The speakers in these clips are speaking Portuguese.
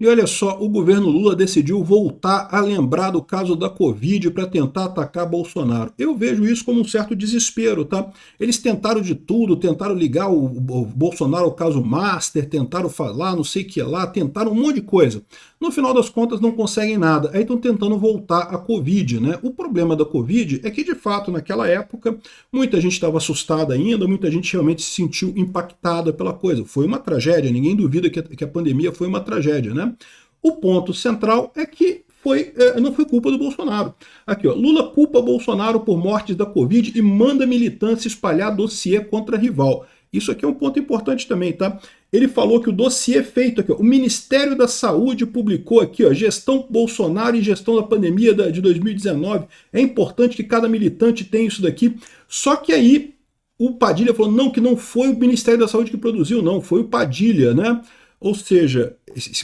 E olha só, o governo Lula decidiu voltar a lembrar do caso da Covid para tentar atacar Bolsonaro. Eu vejo isso como um certo desespero, tá? Eles tentaram de tudo, tentaram ligar o Bolsonaro ao caso Master, tentaram falar não sei o que lá, tentaram um monte de coisa. No final das contas não conseguem nada, aí estão tentando voltar à Covid, né? O problema da Covid é que, de fato, naquela época, muita gente estava assustada ainda, muita gente realmente se sentiu impactada pela coisa. Foi uma tragédia, ninguém duvida que a pandemia foi uma tragédia, né? O ponto central é que não foi culpa do Bolsonaro. Aqui, ó, Lula culpa Bolsonaro por mortes da Covid e manda militância espalhar dossiê contra rival. Isso aqui é um ponto importante também, tá? Ele falou que o dossiê feito aqui, ó, o Ministério da Saúde publicou aqui, ó, gestão Bolsonaro e gestão da pandemia de 2019. É importante que cada militante tenha isso daqui. Só que aí o Padilha falou, não, que não foi o Ministério da Saúde que produziu, não, foi o Padilha, né? Ou seja,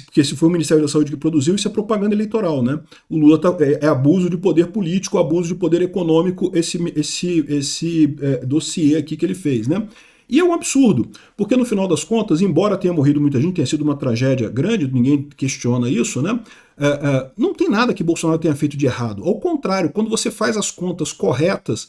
porque se foi o Ministério da Saúde que produziu, isso é propaganda eleitoral, né? O Lula é abuso de poder político, abuso de poder econômico, esse dossiê aqui que ele fez, né? E é um absurdo, porque no final das contas, embora tenha morrido muita gente, tenha sido uma tragédia grande, ninguém questiona isso, né? Não tem nada que Bolsonaro tenha feito de errado. Ao contrário, quando você faz as contas corretas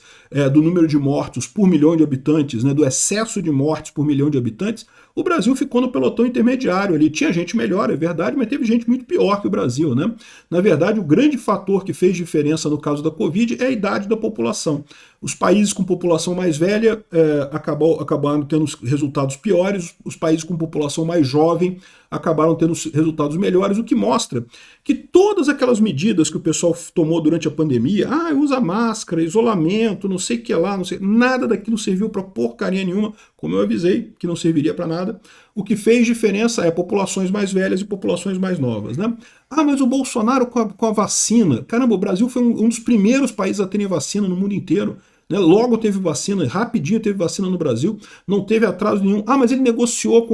do número de mortos por milhão de habitantes, né, do excesso de mortes por milhão de habitantes, o Brasil ficou no pelotão intermediário ali. Tinha gente melhor, é verdade, mas teve gente muito pior que o Brasil, né? Na verdade, o grande fator que fez diferença no caso da Covid é a idade da população. Os países com população mais velha acabaram tendo resultados piores, os países com população mais jovem acabaram tendo resultados melhores, o que mostra que todas aquelas medidas que o pessoal tomou durante a pandemia, usa máscara, isolamento, não sei o que lá, não sei, nada daquilo serviu para porcaria nenhuma, como eu avisei, que não serviria para nada. O que fez diferença é populações mais velhas e populações mais novas, né? Mas o Bolsonaro com a vacina, caramba, o Brasil foi um dos primeiros países a terem vacina no mundo inteiro. Né? Logo teve vacina, rapidinho teve vacina no Brasil, não teve atraso nenhum. Mas ele negociou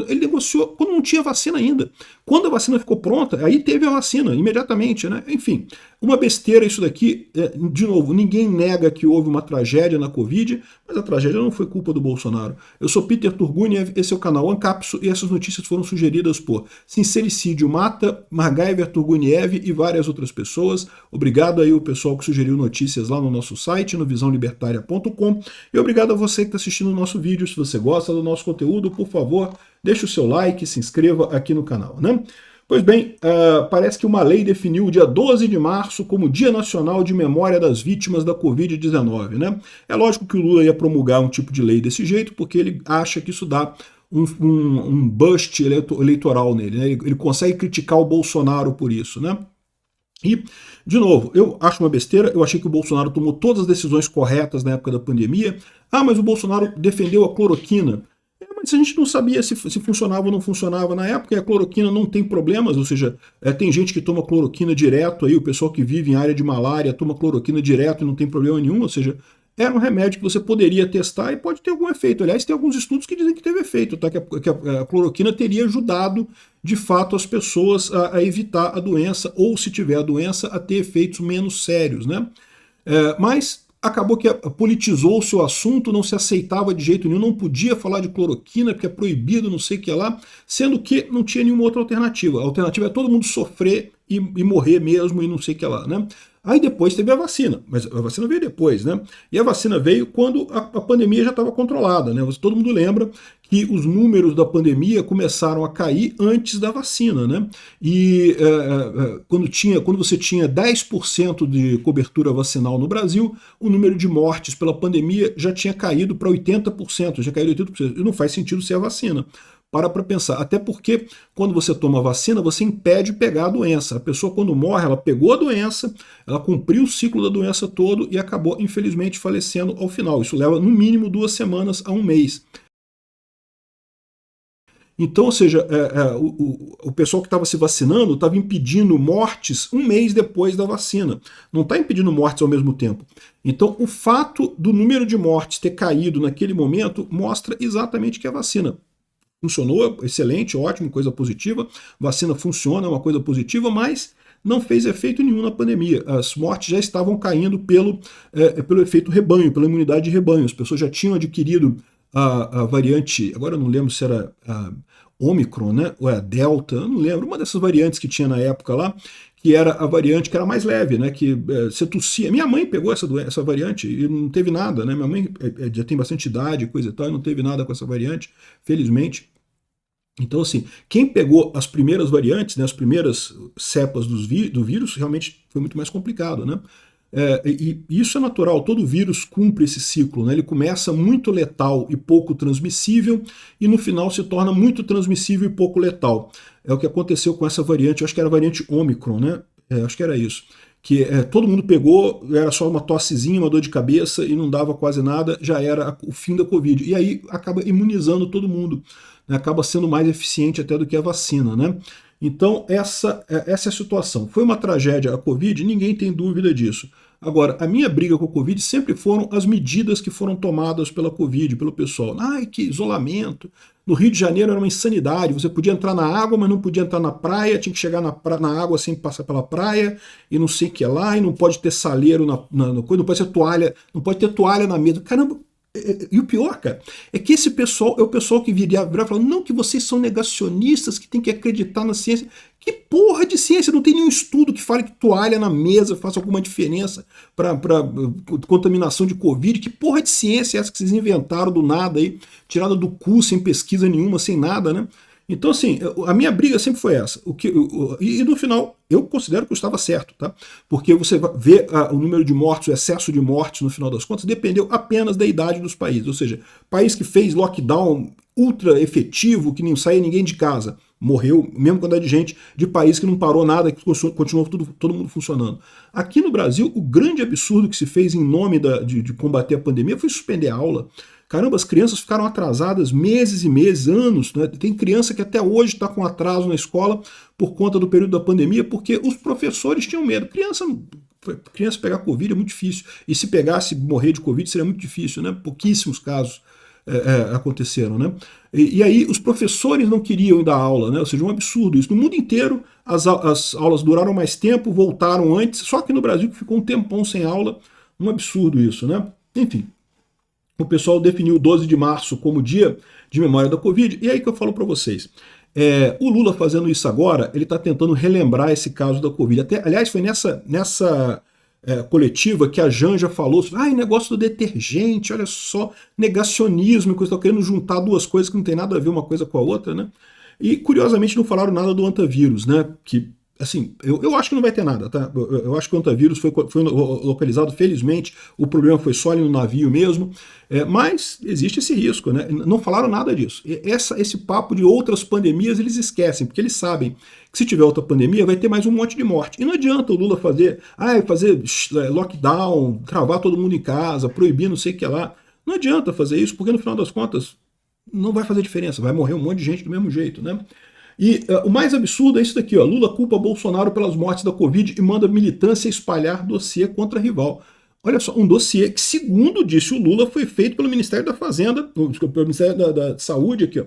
ele negociou quando não tinha vacina ainda. Quando a vacina ficou pronta, aí teve a vacina, imediatamente, né? Enfim, uma besteira isso daqui. De novo, ninguém nega que houve uma tragédia na Covid, mas a tragédia não foi culpa do Bolsonaro. Eu sou Peter Turguniev, esse é o canal Ancapso, e essas notícias foram sugeridas por Sincericídio Mata, Margaiver Turguniev e várias outras pessoas. Obrigado aí o pessoal que sugeriu notícias lá no nosso site, no visãolibertaria.com, e obrigado a você que está assistindo o nosso vídeo. Se você gosta do nosso conteúdo, por favor, deixe o seu like, se inscreva aqui no canal, né? Pois bem, parece que uma lei definiu o dia 12 de março como Dia Nacional de Memória das Vítimas da Covid-19, né? É lógico que o Lula ia promulgar um tipo de lei desse jeito, porque ele acha que isso dá um boost eleitoral nele, né? Ele consegue criticar o Bolsonaro por isso, né? E, de novo, eu acho uma besteira, eu achei que o Bolsonaro tomou todas as decisões corretas na época da pandemia. Mas o Bolsonaro defendeu a cloroquina. Mas a gente não sabia se funcionava ou não funcionava na época, e a cloroquina não tem problemas, ou seja, tem gente que toma cloroquina direto, aí o pessoal que vive em área de malária toma cloroquina direto e não tem problema nenhum, ou seja, era um remédio que você poderia testar e pode ter algum efeito. Aliás, tem alguns estudos que dizem que teve efeito, tá? Que a cloroquina teria ajudado, de fato, as pessoas a evitar a doença, ou se tiver a doença, a ter efeitos menos sérios, né? Mas acabou que politizou-se o assunto, não se aceitava de jeito nenhum, não podia falar de cloroquina, porque é proibido, não sei o que lá, sendo que não tinha nenhuma outra alternativa. A alternativa é todo mundo sofrer e morrer mesmo e não sei o que lá, né? Aí depois teve a vacina, mas a vacina veio depois, né? E a vacina veio quando a pandemia já estava controlada, né? Todo mundo lembra que os números da pandemia começaram a cair antes da vacina, né? E quando você tinha 10% de cobertura vacinal no Brasil, o número de mortes pela pandemia já tinha caído para 80%, já caiu 80%. E não faz sentido ser a vacina. Para pensar. Até porque, quando você toma a vacina, você impede pegar a doença. A pessoa, quando morre, ela pegou a doença, ela cumpriu o ciclo da doença todo e acabou, infelizmente, falecendo ao final. Isso leva, no mínimo, 2 semanas a 1 mês. Então, ou seja, o pessoal que estava se vacinando estava impedindo mortes 1 mês depois da vacina. Não está impedindo mortes ao mesmo tempo. Então, o fato do número de mortes ter caído naquele momento mostra exatamente que a vacina funcionou, excelente, ótimo, coisa positiva. Vacina funciona, é uma coisa positiva, mas não fez efeito nenhum na pandemia. As mortes já estavam caindo pelo efeito rebanho, pela imunidade de rebanho. As pessoas já tinham adquirido a variante, agora eu não lembro se era Ômicron, né? Ou é a Delta, eu não lembro, uma dessas variantes que tinha na época lá, que era a variante que era mais leve, né? Que você tossia. Minha mãe pegou essa variante e não teve nada, né? Minha mãe já tem bastante idade, coisa e tal, e não teve nada com essa variante, felizmente. Então, assim, quem pegou as primeiras variantes, né, as primeiras cepas do vírus, realmente foi muito mais complicado, né? E isso é natural, todo vírus cumpre esse ciclo, né? Ele começa muito letal e pouco transmissível, e no final se torna muito transmissível e pouco letal. É o que aconteceu com essa variante, eu acho que era a variante Ômicron, né? Acho que era isso. Que todo mundo pegou, era só uma tossezinha, uma dor de cabeça e não dava quase nada, já era o fim da Covid. E aí acaba imunizando todo mundo, né? Acaba sendo mais eficiente até do que a vacina, né? Então, essa é a situação. Foi uma tragédia a Covid, ninguém tem dúvida disso. Agora, a minha briga com a Covid sempre foram as medidas que foram tomadas pela Covid, pelo pessoal. Ai, que isolamento. No Rio de Janeiro era uma insanidade. Você podia entrar na água, mas não podia entrar na praia, tinha que chegar na água sem passar pela praia, e não sei o que lá, e não pode ter saleiro na coisa, não pode ter toalha, não pode ter toalha na mesa. Caramba, e o pior, cara, é que esse pessoal é o pessoal que virar e falar, não, que vocês são negacionistas, que tem que acreditar na ciência. Que porra de ciência? Não tem nenhum estudo que fale que toalha na mesa faça alguma diferença para contaminação de Covid. Que porra de ciência é essa que vocês inventaram do nada aí, tirada do cu, sem pesquisa nenhuma, sem nada, né? Então, assim, a minha briga sempre foi essa. E no final, eu considero que eu estava certo, tá? Porque você vê o número de mortes, o excesso de mortes, no final das contas, dependeu apenas da idade dos países. Ou seja, país que fez lockdown ultra efetivo, que não saía ninguém de casa, morreu, mesmo quantidade de gente, de país que não parou nada, que continuou todo mundo funcionando. Aqui no Brasil, o grande absurdo que se fez em nome de combater a pandemia foi suspender a aula. Caramba, as crianças ficaram atrasadas meses e meses, anos, né? Tem criança que até hoje está com atraso na escola por conta do período da pandemia, porque os professores tinham medo. Criança pegar Covid é muito difícil. E se pegasse morrer de Covid seria muito difícil, né? Pouquíssimos casos aconteceram, né? E aí os professores não queriam ir dar aula, né? Ou seja, um absurdo isso. No mundo inteiro as aulas duraram mais tempo, voltaram antes, só que no Brasil que ficou um tempão sem aula, um absurdo isso, né? Enfim, o pessoal definiu 12 de março como dia de memória da Covid, e aí que eu falo para vocês. O Lula fazendo isso agora, ele está tentando relembrar esse caso da Covid. Aliás, foi nessa coletiva que a Janja falou sobre negócio do detergente, olha só, negacionismo, e coisa, estão querendo juntar duas coisas que não tem nada a ver uma coisa com a outra, né? E curiosamente não falaram nada do antavírus, né? Que assim, eu acho que não vai ter nada, tá? Eu acho que o antavírus foi localizado, felizmente, o problema foi só ali no navio mesmo, mas existe esse risco, né? Não falaram nada disso. Esse papo de outras pandemias eles esquecem, porque eles sabem que se tiver outra pandemia vai ter mais um monte de morte. E não adianta o Lula fazer lockdown, travar todo mundo em casa, proibir não sei o que lá. Não adianta fazer isso, porque no final das contas não vai fazer diferença, vai morrer um monte de gente do mesmo jeito, né? E o mais absurdo é isso daqui, ó. Lula culpa Bolsonaro pelas mortes da Covid e manda militância espalhar dossiê contra rival. Olha só, um dossiê que, segundo disse o Lula, foi feito pelo Ministério da Fazenda, pelo Ministério da Saúde aqui, ó.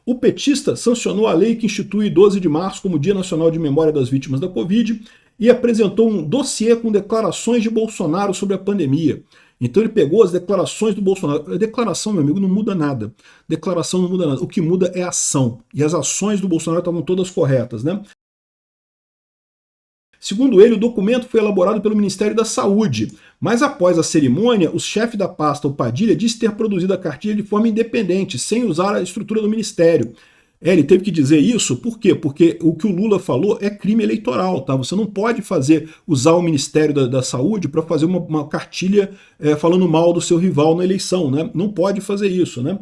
O petista sancionou a lei que institui 12 de março como Dia Nacional de Memória das Vítimas da Covid e apresentou um dossiê com declarações de Bolsonaro sobre a pandemia. Então ele pegou as declarações do Bolsonaro. A declaração, meu amigo, não muda nada. Declaração não muda nada. O que muda é a ação. E as ações do Bolsonaro estavam todas corretas, né? Segundo ele, o documento foi elaborado pelo Ministério da Saúde, mas após a cerimônia, o chefe da pasta, o Padilha, disse ter produzido a cartilha de forma independente, sem usar a estrutura do Ministério. Ele teve que dizer isso, por quê? Porque o que o Lula falou é crime eleitoral, tá? Você não pode usar o Ministério da Saúde para fazer uma cartilha falando mal do seu rival na eleição, né? Não pode fazer isso, né?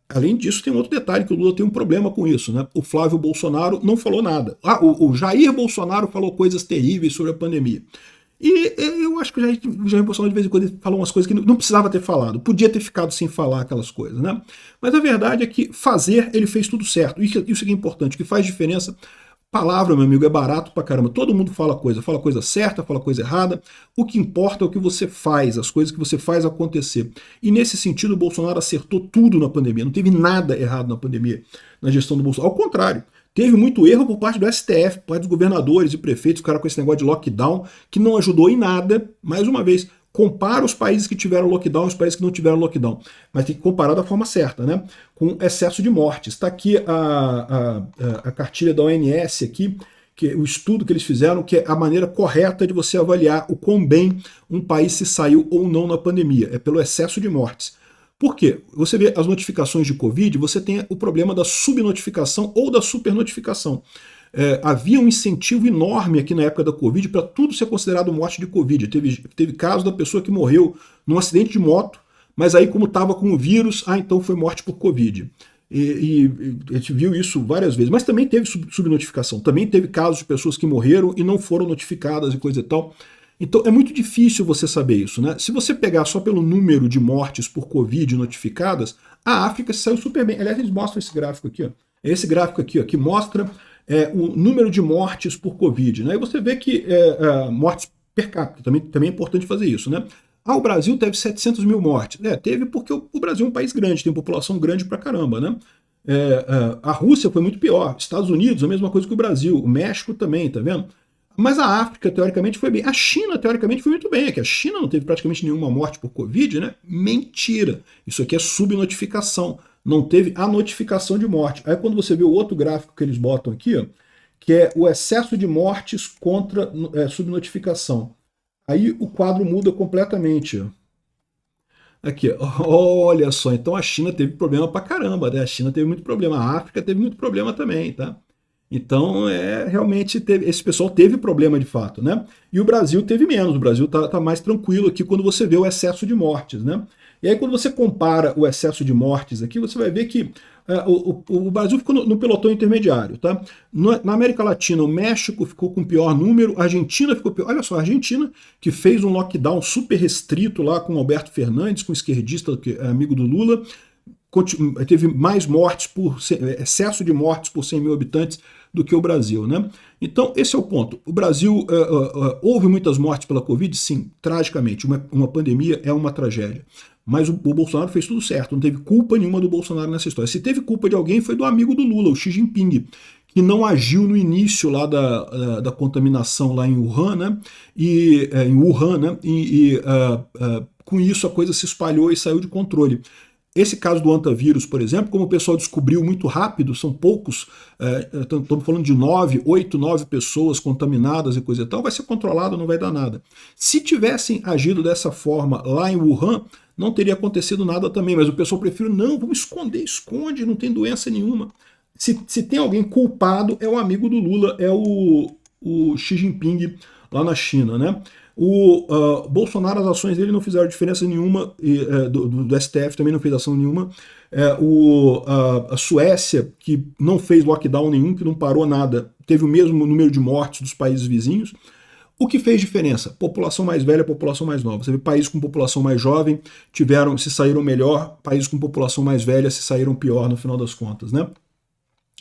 Além disso, tem um outro detalhe que o Lula tem um problema com isso, né? O Flávio Bolsonaro não falou nada. O Jair Bolsonaro falou coisas terríveis sobre a pandemia. E eu acho que o Jair Bolsonaro de vez em quando ele fala umas coisas que não precisava ter falado, podia ter ficado sem falar aquelas coisas, né? Mas a verdade é que ele fez tudo certo. Isso é importante, o que faz diferença. Palavra, meu amigo, é barato pra caramba. Todo mundo fala coisa certa, fala coisa errada. O que importa é o que você faz, as coisas que você faz acontecer. E nesse sentido, o Bolsonaro acertou tudo na pandemia. Não teve nada errado na pandemia, na gestão do Bolsonaro. Ao contrário, teve muito erro por parte do STF, por parte dos governadores e prefeitos, o cara com esse negócio de lockdown, que não ajudou em nada. Mais uma vez, compara os países que tiveram lockdown e os países que não tiveram lockdown, mas tem que comparar da forma certa, né? Com excesso de mortes. Está aqui a cartilha da OMS aqui, que o estudo que eles fizeram, que é a maneira correta de você avaliar o quão bem um país se saiu ou não na pandemia, é pelo excesso de mortes. Por quê? Você vê as notificações de Covid, você tem o problema da subnotificação ou da supernotificação. Havia um incentivo enorme aqui na época da Covid para tudo ser considerado morte de Covid. Teve caso da pessoa que morreu num acidente de moto, mas aí como estava com o vírus, então foi morte por Covid. E a gente viu isso várias vezes. Mas também teve subnotificação. Também teve casos de pessoas que morreram e não foram notificadas e coisa e tal. Então é muito difícil você saber isso, né? Se você pegar só pelo número de mortes por Covid notificadas, a África saiu super bem. Aliás, eles mostram esse gráfico aqui, ó. É esse gráfico aqui, ó, que mostra o número de mortes por Covid, né? E você vê que mortes per capita, também é importante fazer isso, né? O Brasil teve 700 mil mortes. Teve porque o Brasil é um país grande, tem população grande pra caramba, né? A Rússia foi muito pior, Estados Unidos, a mesma coisa que o Brasil, o México também, tá vendo? Mas a África, teoricamente, foi bem. A China, teoricamente, foi muito bem. É que a China não teve praticamente nenhuma morte por Covid, né? Mentira. Isso aqui é subnotificação. Não teve a notificação de morte. Aí quando você vê o outro gráfico que eles botam aqui, ó, que é o excesso de mortes contra subnotificação. Aí o quadro muda completamente, ó. Aqui, olha só, então a China teve problema pra caramba, né? A China teve muito problema, a África teve muito problema também, tá? Então, realmente, esse pessoal teve problema de fato, né? E o Brasil teve menos, o Brasil tá mais tranquilo aqui quando você vê o excesso de mortes, né? E aí, quando você compara o excesso de mortes aqui, você vai ver que o Brasil ficou no pelotão intermediário, tá? Na América Latina, o México ficou com o pior número, a Argentina ficou pior. Olha só, a Argentina, que fez um lockdown super restrito lá com o Alberto Fernandes, com o esquerdista, que é amigo do Lula, teve mais mortes excesso de mortes por 100 mil habitantes do que o Brasil, né? Então, esse é o ponto. O Brasil, houve muitas mortes pela Covid? Sim, tragicamente. Uma pandemia é uma tragédia. Mas o Bolsonaro fez tudo certo, não teve culpa nenhuma do Bolsonaro nessa história. Se teve culpa de alguém, foi do amigo do Lula, o Xi Jinping, que não agiu no início lá da contaminação lá em Wuhan, né? Com isso a coisa se espalhou e saiu de controle. Esse caso do antavírus, por exemplo, como o pessoal descobriu muito rápido, são poucos, estamos falando de 8, 9 pessoas contaminadas e coisa e tal, vai ser controlado, não vai dar nada. Se tivessem agido dessa forma lá em Wuhan, não teria acontecido nada também, mas o pessoal prefere, não, vamos esconder, esconde, não tem doença nenhuma. Se tem alguém culpado, é o amigo do Lula, é o Xi Jinping lá na China, né? O Bolsonaro, as ações dele não fizeram diferença nenhuma, do STF também não fez ação nenhuma. A Suécia, que não fez lockdown nenhum, que não parou nada, teve o mesmo número de mortes dos países vizinhos. O que fez diferença? População mais velha, população mais nova. Você vê países com população mais jovem se saíram melhor, países com população mais velha se saíram pior no final das contas, né?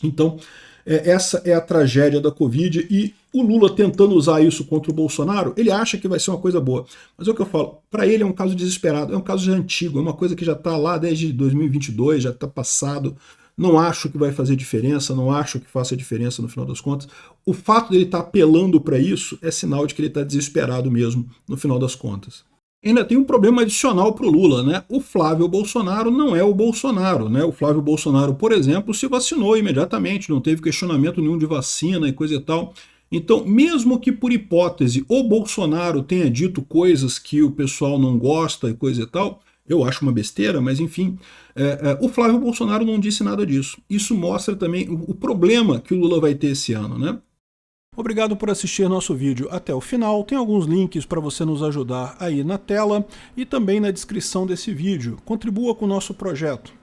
Então, essa é a tragédia da Covid e o Lula tentando usar isso contra o Bolsonaro, ele acha que vai ser uma coisa boa. Mas é o que eu falo, para ele é um caso desesperado, é um caso já antigo, é uma coisa que já está lá desde 2022, já está passado. Não acho que vai fazer diferença, não acho que faça diferença no final das contas. O fato dele estar apelando para isso é sinal de que ele está desesperado mesmo no final das contas. Ainda tem um problema adicional para o Lula, né? O Flávio Bolsonaro não é o Bolsonaro, né? O Flávio Bolsonaro, por exemplo, se vacinou imediatamente, não teve questionamento nenhum de vacina e coisa e tal. Então, mesmo que por hipótese o Bolsonaro tenha dito coisas que o pessoal não gosta e coisa e tal, eu acho uma besteira, mas enfim, o Flávio Bolsonaro não disse nada disso. Isso mostra também o problema que o Lula vai ter esse ano, né? Obrigado por assistir nosso vídeo até o final. Tem alguns links para você nos ajudar aí na tela e também na descrição desse vídeo. Contribua com o nosso projeto.